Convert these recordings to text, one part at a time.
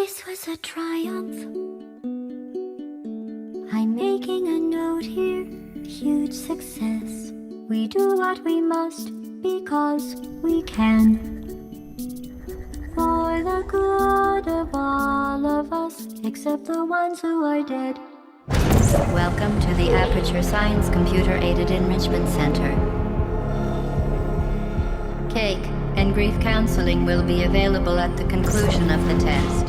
This was a triumph. I'm making a note here, huge success. We do what we must because we can. For the good of all of us, except the ones who are dead. Welcome to the Aperture Science Computer-Aided Enrichment Center. Cake and grief counseling will be available at the conclusion of the test.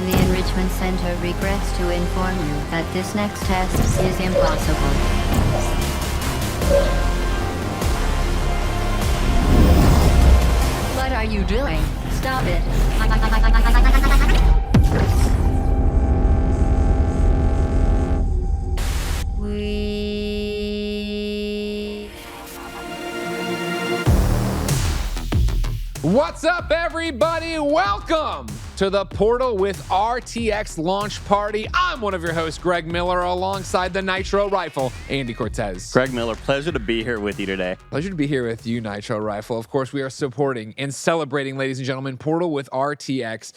The Enrichment Center regrets to inform you that this next test is impossible. What are you doing? Stop it. What's up, everybody? Welcome to the Portal with RTX launch party. I'm one of your hosts, Greg Miller, alongside the Nitro Rifle, Andy Cortez. Greg Miller, pleasure to be here with you today. Pleasure to be here with you, Nitro Rifle. Of course, we are supporting and celebrating, ladies and gentlemen, Portal with RTX.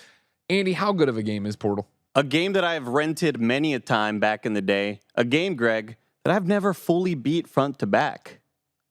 Andy, how good of a game is Portal? A game that I've rented many a time back in the day. A game, Greg, that I've never fully beat front to back.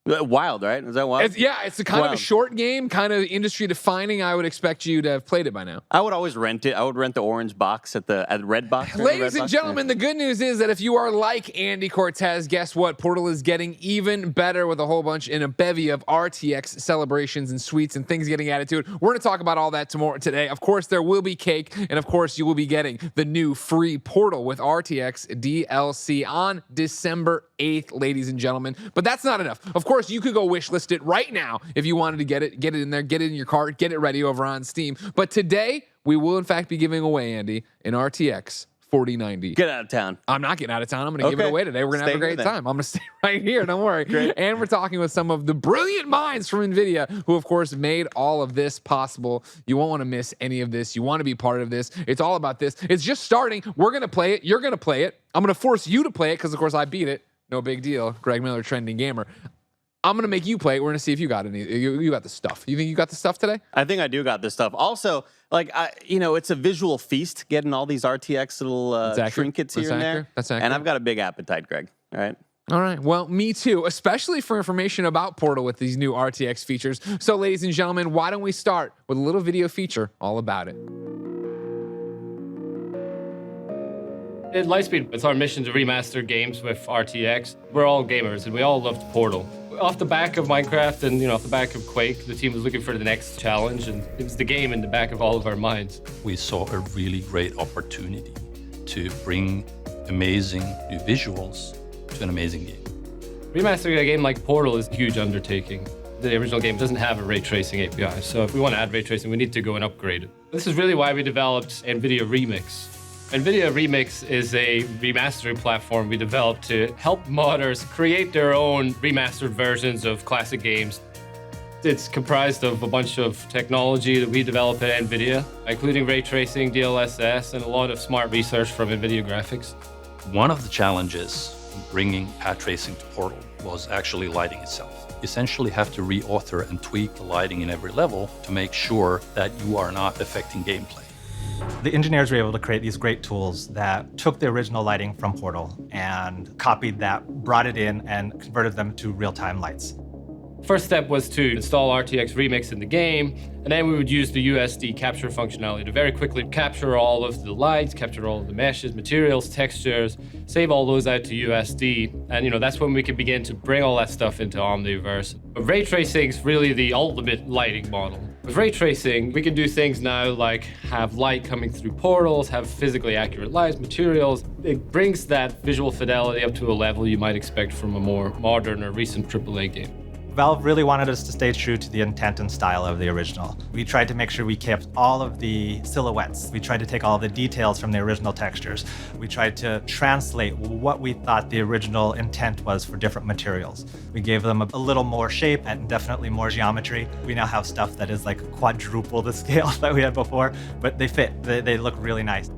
Wild, right? Is that wild? It's a kind of a short game, kind of industry defining. I would expect you to have played it by now. I would always rent it. I would rent the orange box at Red Box. Ladies and gentlemen, the good news is that if you are like Andy Cortez, guess what? Portal is getting even better with a whole bunch in a bevy of RTX celebrations and sweets and things getting added to it. We're going to talk about all that today. Of course, there will be cake, and of course, you will be getting the new free Portal with RTX DLC on December 8th, ladies and gentlemen. But that's not enough. Of course, you could go wishlist it right now if you wanted to get it in there, get it in your cart, get it ready over on Steam. But today, we will in fact be giving away, Andy, an RTX 4090. Get out of town. I'm not getting out of town. I'm going to give it away today. We're going to have a great time. I'm going to stay right here. Don't worry. Great. And we're talking with some of the brilliant minds from NVIDIA who, of course, made all of this possible. You won't want to miss any of this. You want to be part of this. It's all about this. It's just starting. We're going to play it. You're going to play it. I'm going to force you to play it because, of course, I beat it. No big deal. Greg Miller, trending gamer. I'm going to make you play it. We're going to see if you got any. You got the stuff. You think you got the stuff today? I think I do got this stuff. Also, it's a visual feast getting all these RTX little trinkets here and there. That's accurate. And I've got a big appetite, Greg. All right. All right. Well, me too, especially for information about Portal with these new RTX features. So, ladies and gentlemen, why don't we start with a little video feature all about it? At Lightspeed, it's our mission to remaster games with RTX. We're all gamers, and we all loved Portal. Off the back of Minecraft and off the back of Quake, the team was looking for the next challenge, and it was the game in the back of all of our minds. We saw a really great opportunity to bring amazing new visuals to an amazing game. Remastering a game like Portal is a huge undertaking. The original game doesn't have a ray tracing API, so if we want to add ray tracing, we need to go and upgrade it. This is really why we developed NVIDIA Remix. NVIDIA Remix is a remastering platform we developed to help modders create their own remastered versions of classic games. It's comprised of a bunch of technology that we develop at NVIDIA, including ray tracing, DLSS, and a lot of smart research from NVIDIA graphics. One of the challenges in bringing path tracing to Portal was actually lighting itself. You essentially have to reauthor and tweak the lighting in every level to make sure that you are not affecting gameplay. The engineers were able to create these great tools that took the original lighting from Portal and copied that, brought it in, and converted them to real-time lights. First step was to install RTX Remix in the game, and then we would use the USD capture functionality to very quickly capture all of the lights, capture all of the meshes, materials, textures, save all those out to USD, and that's when we could begin to bring all that stuff into Omniverse. But ray tracing is really the ultimate lighting model. With ray tracing, we can do things now like have light coming through portals, have physically accurate lights, materials. It brings that visual fidelity up to a level you might expect from a more modern or recent AAA game. Valve really wanted us to stay true to the intent and style of the original. We tried to make sure we kept all of the silhouettes. We tried to take all the details from the original textures. We tried to translate what we thought the original intent was for different materials. We gave them a little more shape and definitely more geometry. We now have stuff that is like quadruple the scale that we had before, but they fit. They look really nice.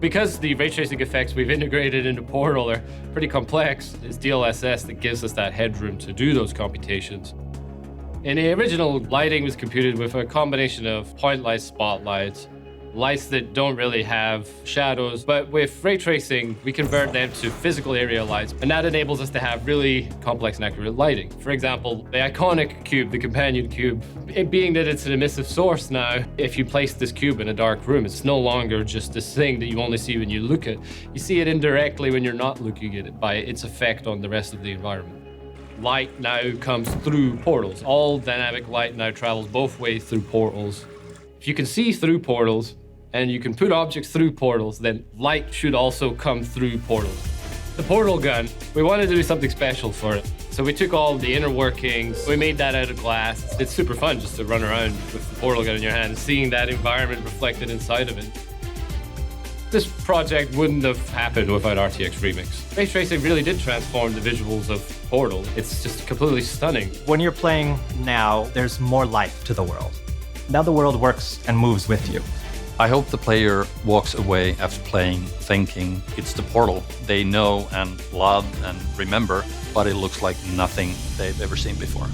Because the ray tracing effects we've integrated into Portal are pretty complex, it's DLSS that gives us that headroom to do those computations. And the original lighting was computed with a combination of point light spotlights, lights that don't really have shadows, but with ray tracing, we convert them to physical area lights, and that enables us to have really complex and accurate lighting. For example, the iconic cube, the companion cube, it being that it's an emissive source now, if you place this cube in a dark room, it's no longer just this thing that you only see when you look at it. You see it indirectly when you're not looking at it by its effect on the rest of the environment. Light now comes through portals. All dynamic light now travels both ways through portals. If you can see through portals, and you can put objects through portals, then light should also come through portals. The portal gun, we wanted to do something special for it. So we took all the inner workings, we made that out of glass. It's super fun just to run around with the portal gun in your hand and seeing that environment reflected inside of it. This project wouldn't have happened without RTX Remix. Ray tracing really did transform the visuals of Portal. It's just completely stunning. When you're playing now, there's more life to the world. Now the world works and moves with you. I hope the player walks away after playing thinking it's the Portal they know and love and remember, but it looks like nothing they've ever seen before.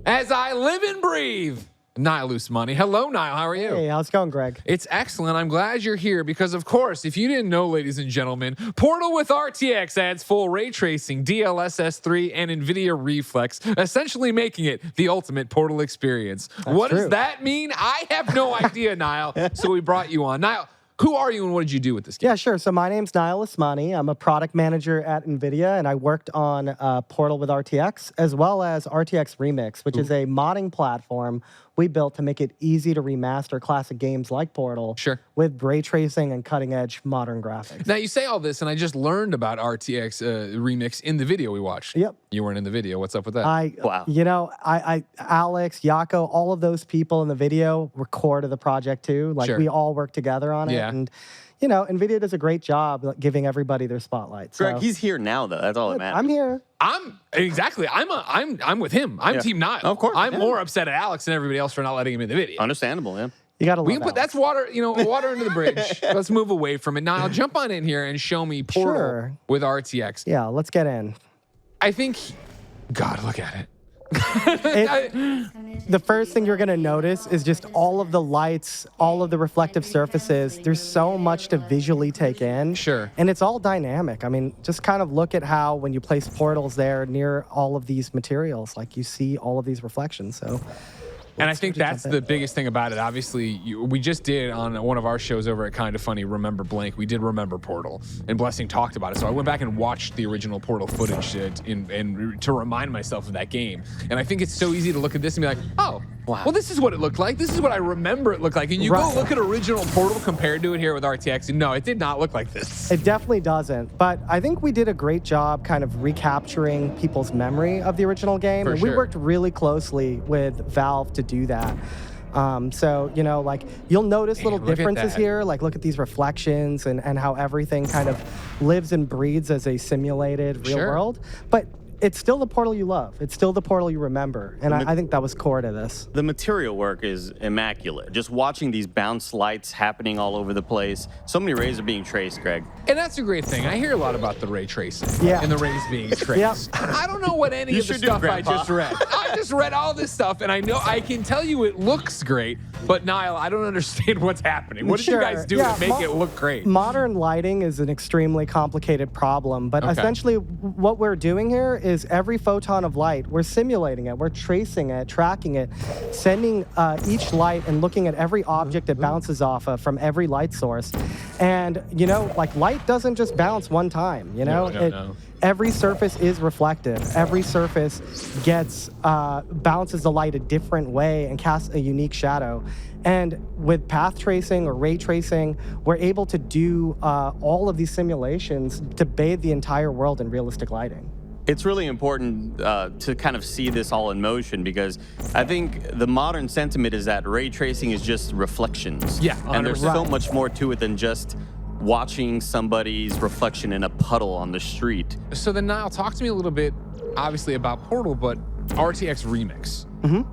As I live and breathe, Niall Usmani. Hello, Niall. How are you? Hey, how's it going, Greg? It's excellent. I'm glad you're here because, of course, if you didn't know, ladies and gentlemen, Portal with RTX adds full ray tracing, DLSS 3, and NVIDIA Reflex, essentially making it the ultimate Portal experience. What does that mean? I have no idea, Niall. So we brought you on. Niall, who are you and what did you do with this game? Yeah, sure. So my name's Niall Usmani. I'm a product manager at NVIDIA, and I worked on Portal with RTX, as well as RTX Remix, which is a modding platform we built to make it easy to remaster classic games like Portal with ray tracing and cutting-edge modern graphics. Now, you say all this, and I just learned about RTX Remix in the video we watched. Yep. You weren't in the video. What's up with that? Wow. You know, Alex, Yako, all of those people in the video were core to the project too. Like, we all worked together on it. Yeah. And, you know, NVIDIA does a great job giving everybody their spotlight. Greg, he's here now, though. That's all that matters. I'm here. I'm with him. I'm Team Niall. Of course. I'm more upset at Alex and everybody else for not letting him in the video. Understandable, yeah. You gotta love We can put Alex. that's water, water under the bridge. Let's move away from it. Niall, jump on in here and show me Portal with RTX. Yeah, let's get in. I think, God, look at it. The first thing you're going to notice is just all of the lights, all of the reflective surfaces. There's so much to visually take in. Sure. And it's all dynamic. I mean, just kind of look at how when you place portals there near all of these materials, like you see all of these reflections. So. And I think that's the biggest thing about it. Obviously, we just did on one of our shows over at Kind of Funny, Remember Blank, we did Remember Portal, and Blessing talked about it. So I went back and watched the original Portal footage and to remind myself of that game. And I think it's so easy to look at this and be like, oh, well, this is what it looked like. This is what I remember it looked like. And you go look at original Portal compared to it here with RTX, and no, it did not look like this. It definitely doesn't. But I think we did a great job kind of recapturing people's memory of the original game. And we worked really closely with Valve to do that. So, you know, like you'll notice little differences here. Like look at these reflections and how everything kind of lives and breathes as a simulated real world. But it's still the Portal you love. It's still the Portal you remember. And I think that was core to this. The material work is immaculate. Just watching these bounce lights happening all over the place. So many rays are being traced, Greg. And that's a great thing. I hear a lot about the ray tracing and the rays being traced. I don't know what any of the stuff I just read. I just read all this stuff, and I know I can tell you it looks great, but Niall, I don't understand what's happening. What did you guys do to make it look great? Modern lighting is an extremely complicated problem, but essentially what we're doing here is every photon of light, we're simulating it, we're tracing it, tracking it, sending each light and looking at every object it bounces off of from every light source. And, you know, like light doesn't just bounce one time, you know? Every surface is reflective. Every surface gets bounces the light a different way and casts a unique shadow. And with path tracing or ray tracing, we're able to do all of these simulations to bathe the entire world in realistic lighting. It's really important to kind of see this all in motion because I think the modern sentiment is that ray tracing is just reflections. Yeah, 100%. And there's so much more to it than just watching somebody's reflection in a puddle on the street. So then, Niall, talk to me a little bit, obviously, about Portal, but RTX Remix.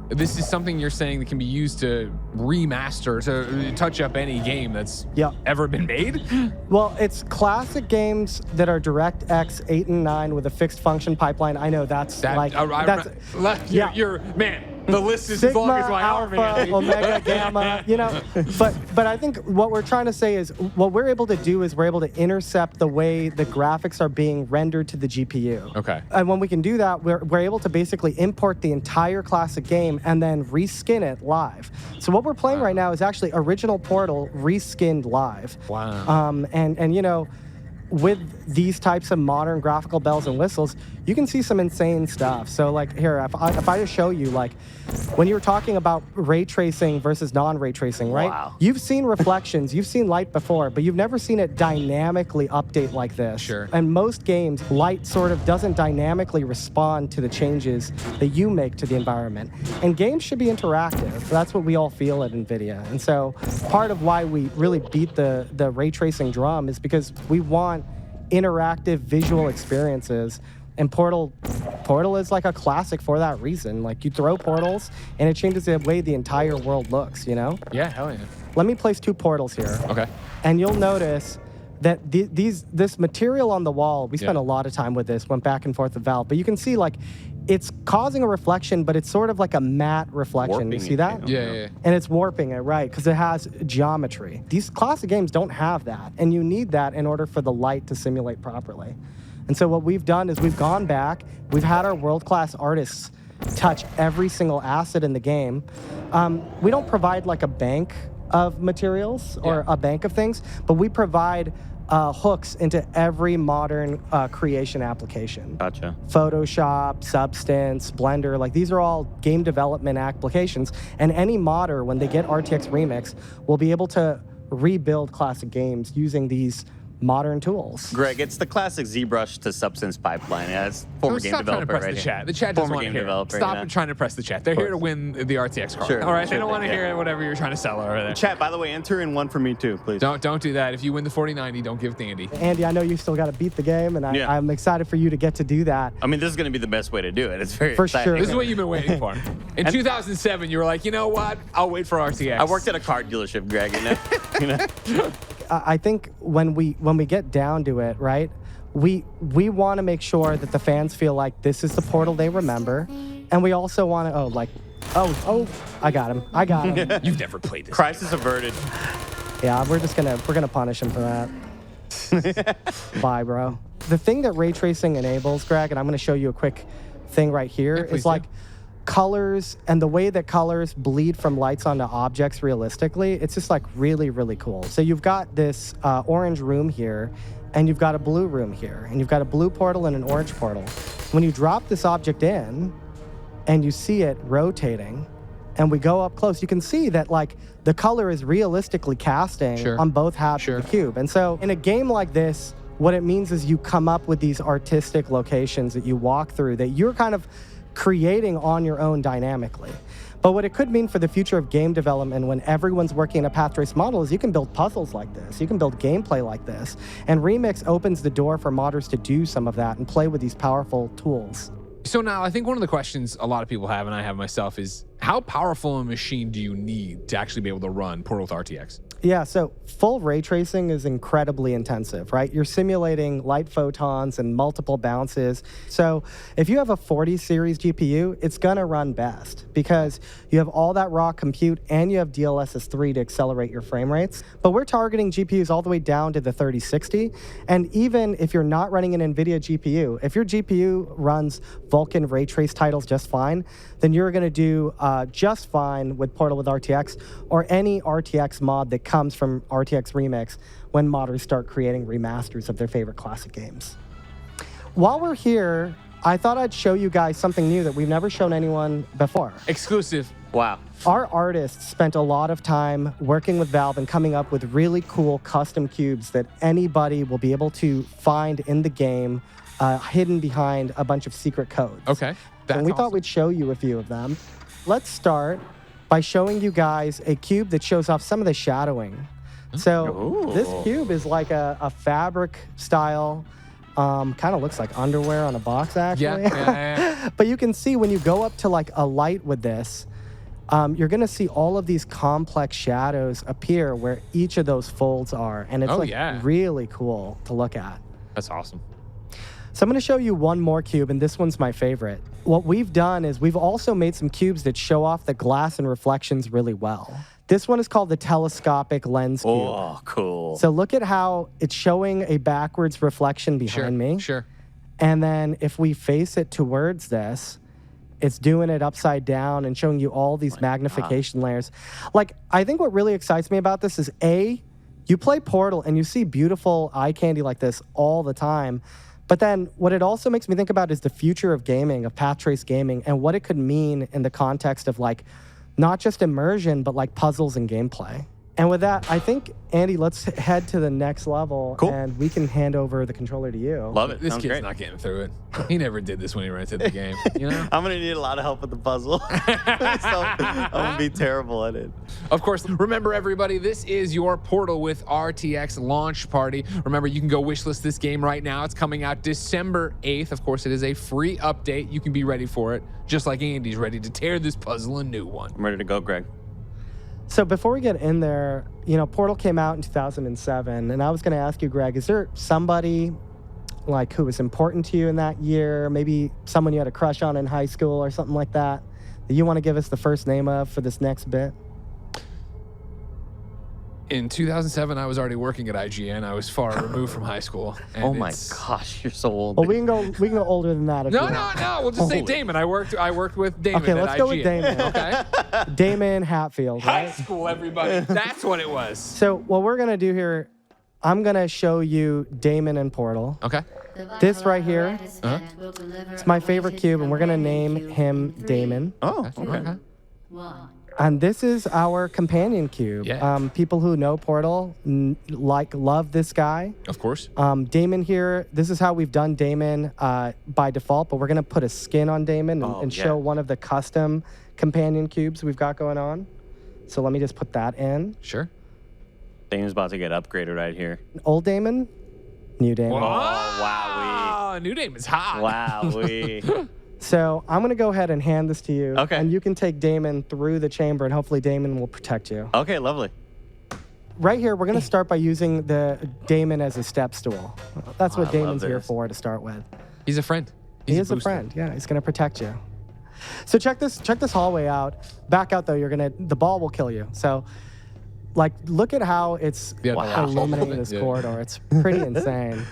This is something you're saying that can be used to remaster, to touch up any game that's ever been made? Well, it's classic games that are DirectX 8 and 9 with a fixed function pipeline. I know that's you're man. The list is Sigma, as long as my arm, Alpha, Andy. Omega, Gamma, you know. But I think what we're trying to say is what we're able to do is we're able to intercept the way the graphics are being rendered to the GPU. Okay. And when we can do that, we're able to basically import the entire classic game and then reskin it live. So what we're playing right now is actually original Portal reskinned live. Wow. And you know, with these types of modern graphical bells and whistles, you can see some insane stuff. So like here, if I just show you, like when you were talking about ray tracing versus non-ray tracing, right? Wow. You've seen reflections, you've seen light before, but you've never seen it dynamically update like this. Sure. And most games, light sort of doesn't dynamically respond to the changes that you make to the environment. And games should be interactive. That's what we all feel at NVIDIA. And so part of why we really beat the ray tracing drum is because we want interactive visual experiences, and Portal is like a classic for that reason. Like you throw portals and it changes the way the entire world looks, you know? Yeah, hell yeah. Let me place 2 portals here. Okay. And you'll notice that this material on the wall, we spent a lot of time with this, went back and forth with Valve, but you can see like it's causing a reflection, but it's sort of like a matte reflection. Warping you see that? Yeah. And it's warping it, right, because it has geometry. These classic games don't have that, and you need that in order for the light to simulate properly. And so what we've done is we've gone back, we've had our world-class artists touch every single asset in the game. We don't provide like a bank of materials or a bank of things, but we provide hooks into every modern creation application. Gotcha. Photoshop, Substance, Blender, like these are all game development applications. And any modder, when they get RTX Remix, will be able to rebuild classic games using these modern tools. Greg, it's the classic ZBrush to Substance pipeline. Yeah, it's former game Stop trying to developer press right the here. chat. The chat doesn't Former want to game hear it. developer, Stop you know? trying to press the chat. They're here to win the RTX card. Sure, All right, they sure don't want to thing, hear whatever you're trying to sell over there. Chat, by the way, enter in one for me too, please. Don't do that. If you win the 4090, don't give it to Andy. Andy, I know you still got to beat the game, and I'm excited for you to get to do that. I mean, this is going to be the best way to do it. It's very For exciting. sure. This is what you've been waiting for. In 2007, you were like, you know what? I'll wait for RTX. I worked at a car dealership, Greg. You know? I think when we get down to it, right, we want to make sure that the fans feel like this is the Portal they remember, and we also want to I got him. You've never played this. Crisis averted. Yeah, we're gonna punish him for that. Bye, bro. The thing that ray tracing enables, Greg, and I'm gonna show you a quick thing right here, is like colors and the way that colors bleed from lights onto objects realistically. It's just like really, really cool. So you've got this orange room here, and you've got a blue room here, and you've got a blue portal and an orange portal. When you drop this object in and you see it rotating, and we go up close, you can see that like the color is realistically casting on both halves of the cube. And so in a game like this, what it means is you come up with these artistic locations that you walk through that you're kind of creating on your own dynamically. But what it could mean for the future of game development when everyone's working in a path trace model is you can build puzzles like this. You can build gameplay like this. And Remix opens the door for modders to do some of that and play with these powerful tools. So now I think one of the questions a lot of people have, and I have myself, is how powerful a machine do you need to actually be able to run Portal with RTX? Yeah, so full ray tracing is incredibly intensive, right? You're simulating light photons and multiple bounces. So if you have a 40 series GPU, it's gonna run best because you have all that raw compute and you have DLSS 3 to accelerate your frame rates. But we're targeting GPUs all the way down to the 3060. And even if you're not running an NVIDIA GPU, if your GPU runs Vulkan ray trace titles just fine, then you're gonna do just fine with Portal with RTX or any RTX mod that comes from RTX Remix when modders start creating remasters of their favorite classic games. While we're here, I thought I'd show you guys something new that we've never shown anyone before. Exclusive. Wow. Our artists spent a lot of time working with Valve and coming up with really cool custom cubes that anybody will be able to find in the game, hidden behind a bunch of secret codes. Okay. And we thought we'd show you a few of them. Let's start by showing you guys a cube that shows off some of the shadowing. So this cube is like a fabric style Kind of looks like underwear on a box, actually. Yeah. But you can see when you go up to like a light with this, you're going to see all of these complex shadows appear where each of those folds are. And it's really cool to look at. That's awesome. So I'm going to show you one more cube, and this one's my favorite. What we've done is we've also made some cubes that show off the glass and reflections really well. This one is called the telescopic lens cube. Oh, cool. So look at how it's showing a backwards reflection behind me. Sure. And then if we face it towards this, it's doing it upside down and showing you all these magnification layers. Like, I think what really excites me about this is you play Portal and you see beautiful eye candy like this all the time. But then what it also makes me think about is the future of gaming, of path trace gaming, and what it could mean in the context of like, not just immersion, but like puzzles and gameplay. And with that, I think, Andy, let's head to the next level. Cool. And we can hand over the controller to you. Love it. This Sounds kid's great. not getting through it. He never did this when he rented the game. You know? I'm going to need a lot of help with the puzzle. So I'm going to be terrible at it. Of course, remember everybody, this is your Portal with RTX launch party. Remember, you can go wishlist this game right now. It's coming out December 8th. Of course, it is a free update. You can be ready for it, just like Andy's ready to tear this puzzle a new one. I'm ready to go, Greg. So before we get in there, you know, Portal came out in 2007, and I was going to ask you, Greg, is there somebody like who was important to you in that year? Maybe someone you had a crush on in high school or something like that you want to give us the first name of for this next bit? In 2007, I was already working at IGN. I was far removed from high school. And Oh my gosh, you're so old. Well, we can go older than that. If No, you want. no, no. We'll just say Damon. I worked with Damon Okay, at let's IGN. go with Damon. Okay. Damon Hatfield. High Right? school, everybody. That's what it was. So what we're gonna do here, I'm gonna show you Damon and Portal. Okay. This right here, it's my favorite cube, and we're gonna name him Damon. Oh, okay. And this is our companion cube. Yeah. People who know Portal love this guy. Of course. Damon here, this is how we've done Damon by default, but we're going to put a skin on Damon and show one of the custom companion cubes we've got going on. So let me just put that in. Sure. Damon's about to get upgraded right here. Old Damon, new Damon. Oh, wow. Oh, new Damon's hot. Wow. So I'm going to go ahead and hand this to you. Okay. And you can take Damon through the chamber, and hopefully Damon will protect you. Okay, lovely. Right here, we're going to start by using the Damon as a step stool. That's what I love Damon's here this. for to start with. He's a friend. He is a friend. Yeah, he's going to protect you. So check this hallway out. Back out though, the ball will kill you. So like look at how it's illuminating this corridor. It's pretty insane.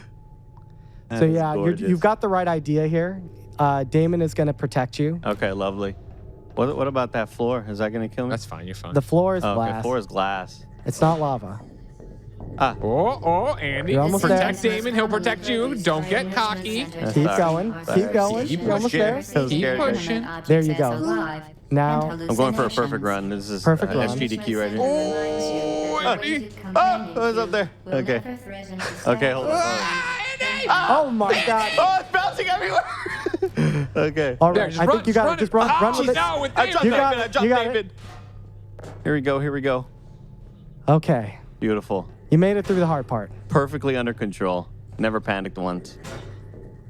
So yeah, you've got the right idea here. Damon is going to protect you. Okay, lovely. What about that floor? Is that going to kill me? That's fine. You're fine. The floor is Okay, glass. floor is glass. It's not lava. Andy. You're almost protect there. Damon. He'll protect you. Don't get cocky. Keep going. Keep going. Keep You're almost pushing. there. So Keep scared. pushing. There you go. Now I'm going for a perfect run. This is Perfect run. SGDQ right here. Oh, Andy. Oh, it was up there. Okay. Okay, hold on. Oh my God. Oh, it's bouncing everywhere. Okay. All There, right. just I run, think you got it. Just run Oh, with it. no, with I dropped Damon. David. I dropped You got it. David. Here we go. Here we go. Okay. Beautiful. You made it through the hard part. Perfectly under control. Never panicked once.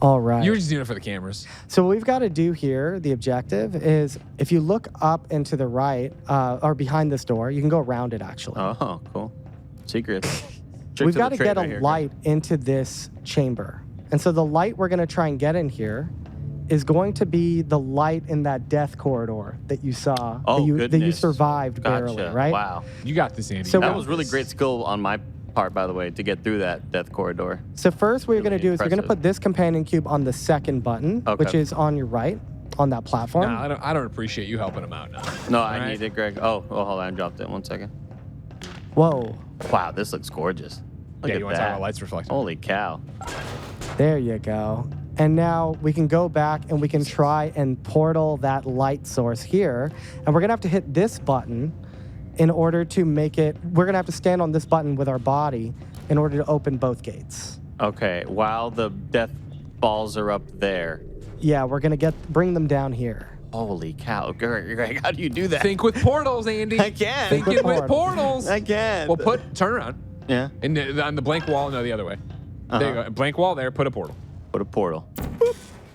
All right. You were just doing it for the cameras. So what we've got to do here, the objective is if you look up and to the right or behind this door, you can go around it actually. Oh, cool. Secret. We've got to get a light into this chamber. And so the light we're going to try and get in here is going to be the light in that death corridor that you saw, Oh, that you goodness. survived barely, Gotcha. right? Wow. You got this, Andy. So That was really great skill on my part, by the way, to get through that death corridor. So first what you're going to Really do is you're going to impressive. put this companion cube on the second button, Okay. which is on your right on that platform. No, I don't appreciate you helping him out now. No, All I right. need it, Greg. Oh, hold on. I dropped it. 1 second. Whoa. Wow, this looks gorgeous. Look Yeah, at you want to talk that. about lights reflecting? Holy cow. There you go. And now we can go back and we can try and portal that light source here. And we're going to have to hit this button in order to make it, we're going to have to stand on this button with our body in order to open both gates. Okay, while the death balls are up there. Yeah, we're going to bring them down here. Holy cow. Greg, how do you do that? Think with portals, Andy. I can. Thinking with with portals. I can. Well, turn around. Yeah. And on the blank wall, no, the other way. There you go. Blank wall there, put a portal. Put a portal.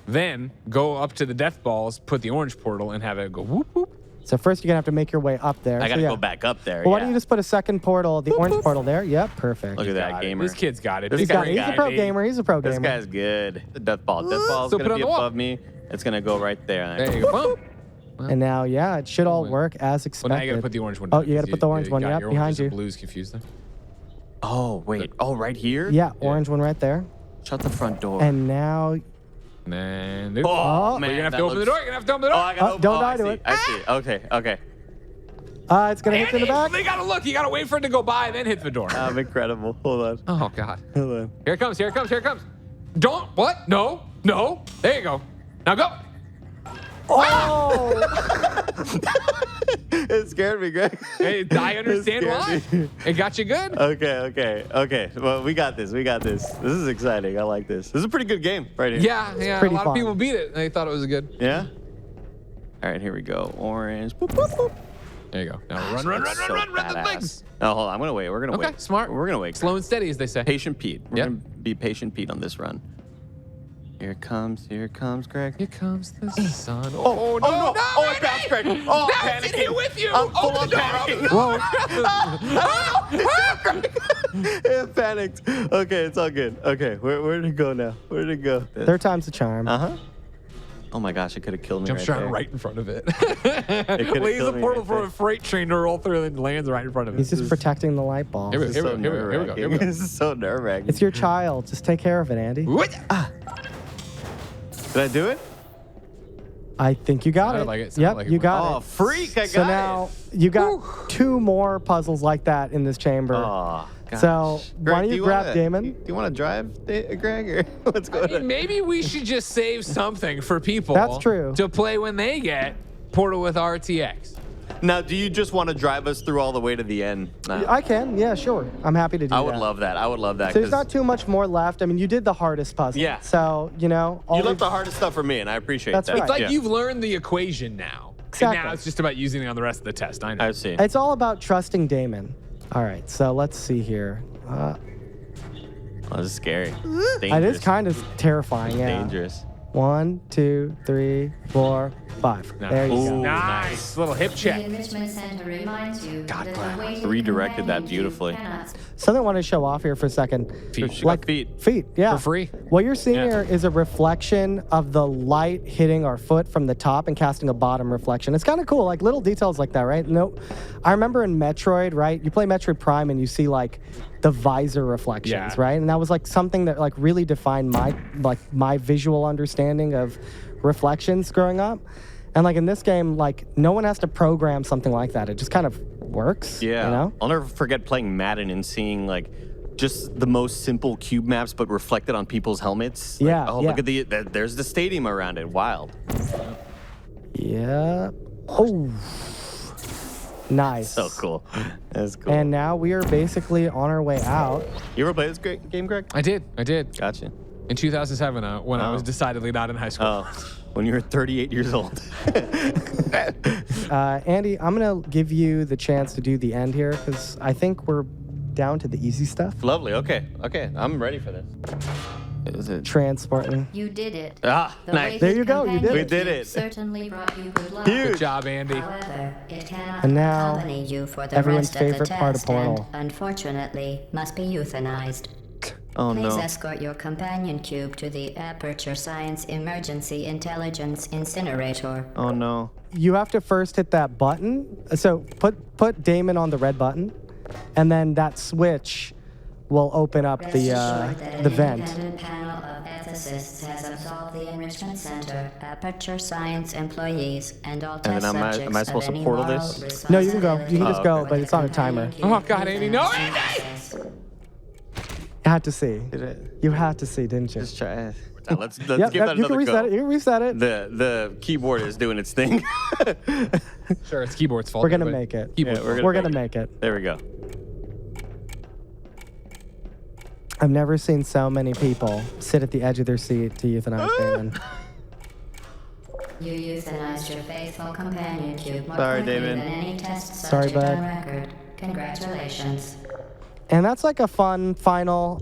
Then go up to the death balls, put the orange portal, and have it go whoop whoop. So first you're gonna have to make your way up there. I gotta So, go back up there. Well, why yeah. don't you just put a second portal, the orange portal there? Yep, perfect. Look at that gamer. This kid's got it. This Big guy- brain He's a guy, pro baby. gamer. He's a pro This gamer. guy's good. The death ball's So put it gonna on be the wall. above me. It's gonna go right there. There you go. Boom. And now, yeah, it should all work as Well, expected. now you gotta put the orange one. Oh, down, you gotta 'cause put the orange one, got yep, your behind oranges and you. Blues confused there. Oh wait. Oh, right here. Yeah, orange one right there. Shut the front door. And now, And then, oh Oh. man, you're gonna have that to open the looks- door. You're gonna have to open the door. Oh, I gotta. don't oh, die I to see, it. I see. Okay. Okay. it's gonna hit in the back. They gotta look. You gotta wait for it to go by, then hit the door. I'm incredible. Hold on. Oh God. Hold on. Here it comes. Here it comes. Here it comes. Don't. What? No. No. There you go. Now go. Oh! It scared me, Greg. Hey, I understand It why. scared me. It got you good. Okay. Well, we got this. This is exciting. I like this. This is a pretty good game right here. Yeah. A pretty lot fun. of people beat it. They thought it was good. Yeah? All right, here we go. Orange. Boop, boop, boop. There you go. Now Gosh, run that's so the badass. things. Oh, hold on. I'm going to wait. We're going to Okay, wait. smart. We're going to wait. Slow and steady, as they say. Patient Pete. We're Yep. going to be Patient Pete on this run. Here it comes, Greg. Here comes the sun. Oh, no, no. no, Oh, I bounced, Greg. Oh, now I'm it's in here panicking. with you. I'm full Open of the door. panicking. It panicked. Okay, it's all good. Okay, where did it go now? Where did it go? Third time's a charm. Uh-huh. Oh my gosh, it could have killed me Jumps right around there. right in front of it. could've Lays a killed me portal right for there. a freight train to roll through and lands right in front of it. He's just protecting the light ball. Here we This is so go. Here we go. This is so nerve-wracking. It's your child. Just take care of it, Andy. What? Did I do it? I think you got Sounded it. like it, sounded Yep, like it you went. got Oh, it. freak, I got So now you got Whew. 2 more puzzles like that in this chamber. Oh, gosh. So, why don't do you grab wanna, Damon? Do you want to drive, Greg, or what's I going mean, on? maybe we should just save something for people. That's true. To play when they get Portal with RTX. Now, do you just want to drive us through all the way to the end? No. I can. Yeah, sure. I'm happy to do I that. would love that. I would love that. So there's 'cause not too much more left. I mean, you did the hardest puzzle. Yeah. So, all you we- left the hardest stuff for me, and I appreciate That's that. right. It's like Yeah. you've learned the equation now. Exactly. And now it's just about using it on the rest of the test. I know. I see. It's all about trusting Damon. All right, so let's see here. Oh, this is scary. It Dangerous. is kind of terrifying, yeah. dangerous. 1, 2, 3, 4, 5. Nice. There you Ooh. go. Nice. Little hip The check. Enrichment Center reminds you God, that Glenn, the weighted redirected that companion beautifully. cube cannot Something I want to show off here for a second. Feet. She got feet. Feet, yeah. For free. What you're seeing Yeah. here is a reflection of the light hitting our foot from the top and casting a bottom reflection. It's kind of cool, like little details like that, right? No, I remember in Metroid, right? You play Metroid Prime and you see like the visor reflections, Yeah. right? And that was like something that like really defined my visual understanding of reflections growing up. And like in this game, like no one has to program something like that. It just kind of works. Yeah. You know? I'll never forget playing Madden and seeing like just the most simple cube maps, but reflected on people's helmets. Like, Yeah, oh, yeah. look at there's the stadium around it. Wild. Yeah. Oh. Nice. So cool. That's cool. And now we are basically on our way out. You ever play this game, Greg? I did. Gotcha. In 2007, when I was Oh. decidedly not in high school. Oh, when you were 38 years old. Andy, I'm going to give you the chance to do the end here because I think we're down to the easy stuff. Lovely. Okay. I'm ready for this. Is it? Transporting. You did it. Ah, The nice. weighted There you go, you did companion it. We did cube it. Certainly brought you good luck. Huge. Good job, Andy. However, it cannot And now, accompany you for the everyone's rest of the favorite part of test Portal. and, unfortunately, must be euthanized. Oh Please no. escort your companion cube to the Aperture Science Emergency Intelligence Incinerator. Oh no. You have to first hit that button. So put Damon on the red button, and then that switch will open up Rest the assured that an vent. independent panel of ethicists has absolved the Enrichment Center, Aperture Science employees, and all then test am I subjects supposed of to any portal moral this? No, you can go. You can just go, okay. but it's on a timer. Oh, God, Andy, no, Andy! You had to see. Did it? You had to see, didn't you? Let's try it. Let's Yep, give yep, that you another can reset go. it. You can reset it. The keyboard is doing its thing. Sure, it's keyboard's fault. We're gonna anyway. make it. Keyboard's Yeah, we're fault. We're gonna make it. There we go. I've never seen so many people sit at the edge of their seat to euthanize Damon. You euthanized your faithful companion cube more Sorry, quickly Damon. than any test Sorry, subject on bud. record. Congratulations. And that's like a fun final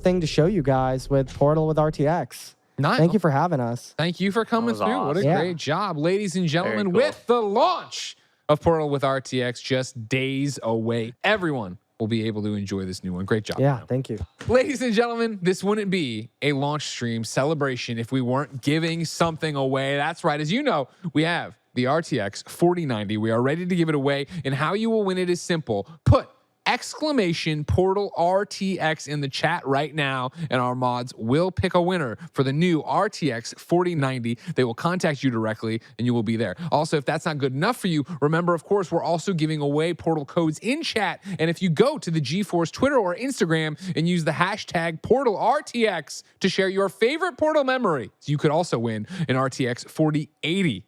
thing to show you guys with Portal with RTX. Nice. Thank you for having us. Thank you for coming was through. What a awesome. Yeah. great job, ladies and gentlemen, Very cool. with the launch of Portal with RTX just days away. Everyone will be able to enjoy this new one. Great job. Yeah, thank you. Ladies and gentlemen, this wouldn't be a launch stream celebration if we weren't giving something away. That's right. As you know, we have the RTX 4090. We are ready to give it away, and how you will win it is simple. Put exclamation Portal RTX in the chat right now, and our mods will pick a winner for the new RTX 4090. They will contact you directly, and you will be there. Also, if that's not good enough for you, remember, of course, we're also giving away Portal codes in chat, and if you go to the GeForce Twitter or Instagram and use the hashtag Portal RTX to share your favorite Portal memory, you could also win an RTX 4080.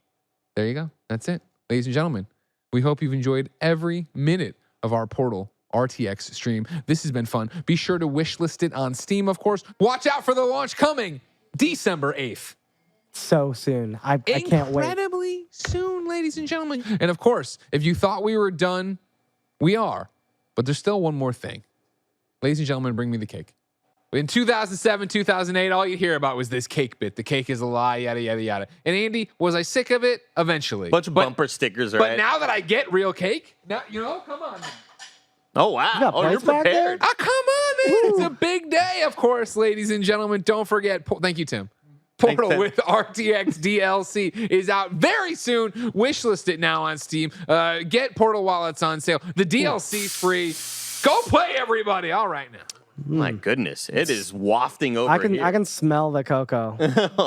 There you go. That's it. Ladies and gentlemen, we hope you've enjoyed every minute of our Portal RTX stream. This has been fun. Be sure to wishlist it on Steam, of course. Watch out for the launch coming December 8th. So soon. I can't wait. Incredibly soon, ladies and gentlemen. And of course, if you thought we were done, we are. But there's still one more thing. Ladies and gentlemen, bring me the cake. In 2007, 2008, all you hear about was this cake bit. The cake is a lie, yada, yada, yada. And Andy, was I sick of it? Eventually. Bunch of bumper stickers, right? But now that I get real cake, now, come on. Oh, wow. got Oh, you're plates back there? prepared. Oh, come on, man. It's a big day, of course, ladies and gentlemen. Don't forget. Thank you, Tim. Portal Tim. with RTX DLC is out very soon. Wishlist it now on Steam. Get Portal while it's on sale. The DLC's free. Go play, everybody. All right now. My goodness. It is wafting over I can here. I can smell the cocoa,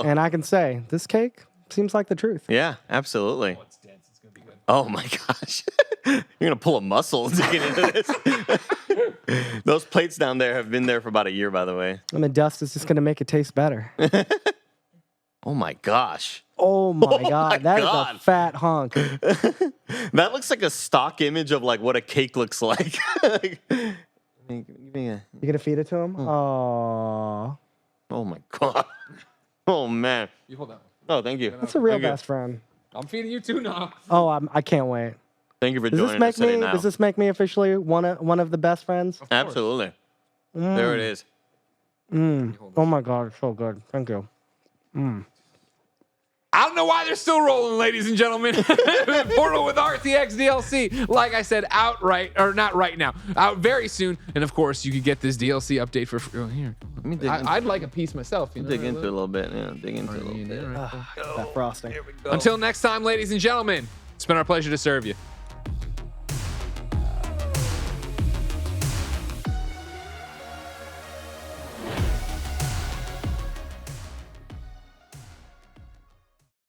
and I can say this cake seems like the truth. Yeah, absolutely. Oh my gosh. You're going to pull a muscle to get into this. Those plates down there have been there for about a year, by the way. And the dust is just gonna make it taste better. Oh my gosh. Oh my my God, that is God. a fat hunk. That looks like a stock image of like what a cake looks like. Give me a- You gonna feed it to him? Oh, Oh my God. Oh man. You hold that one. Oh, thank you. that's a real Thank you. best friend. I'm feeding you too now. Oh, I can't wait. Thank you for Does this joining us make today me? now. Does this make me officially one of the best friends? Absolutely. There it is. Oh my God, it's so good. Thank you. I don't know why they're still rolling, ladies and gentlemen. Portal with RTX DLC, like I said, out not right now, out very soon. And of course, you could get this DLC update for free. Oh, here. Let me dig into, I'd like a piece myself. You know, dig into it a little bit. Yeah, dig into it a little bit. That frosting. Until next time, ladies and gentlemen, it's been our pleasure to serve you.